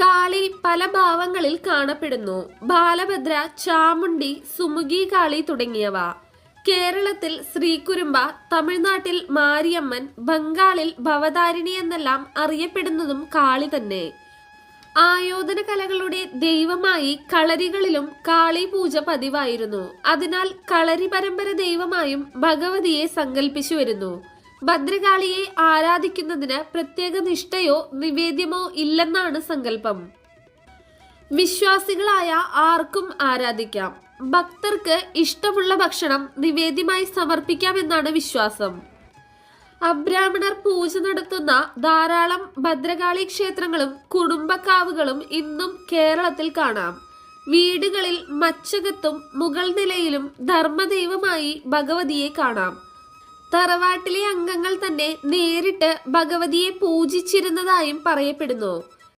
കാളി പല ഭാവങ്ങളിൽ കാണപ്പെടുന്നു. ബാലഭദ്ര, ചാമുണ്ഡി, സുമുഖി കാളി തുടങ്ങിയവ. കേരളത്തിൽ ശ്രീകുരുമ്പ, തമിഴ്നാട്ടിൽ മാരിയമ്മൻ, ബംഗാളിൽ ഭവതാരിണി എന്നെല്ലാം അറിയപ്പെടുന്നതും കാളി തന്നെ. ആയോധന കലകളുടെ ദൈവമായി കളരികളിലും കാളി പൂജ പതിവായിരുന്നു. അതിനാൽ കളരി പരമ്പര ദൈവമായും ഭഗവതിയെ സങ്കല്പിച്ചു വരുന്നു. ഭദ്രകാളിയെ ആരാധിക്കുന്നതിന് പ്രത്യേക നിഷ്ഠയോ നിവേദ്യമോ ഇല്ലെന്നാണ് സങ്കല്പം. വിശ്വാസികളായ ആർക്കും ആരാധിക്കാം. ഭക്തർക്ക് ഇഷ്ടമുള്ള ഭക്ഷണം നിവേദ്യമായി സമർപ്പിക്കാമെന്നാണ് വിശ്വാസം. അബ്രാഹ്മണർ പൂജ നടത്തുന്ന ധാരാളം ഭദ്രകാളി ക്ഷേത്രങ്ങളും കുടുംബക്കാവുകളും ഇന്നും കേരളത്തിൽ കാണാം. വീടുകളിൽ മച്ചകത്തും മുകൾ നിലയിലും ധർമ്മദൈവമായി ഭഗവതിയെ കാണാം. തറവാട്ടിലെ അംഗങ്ങൾ തന്നെ നേരിട്ട് ഭഗവതിയെ പൂജിച്ചിരുന്നതായും പറയപ്പെടുന്നു.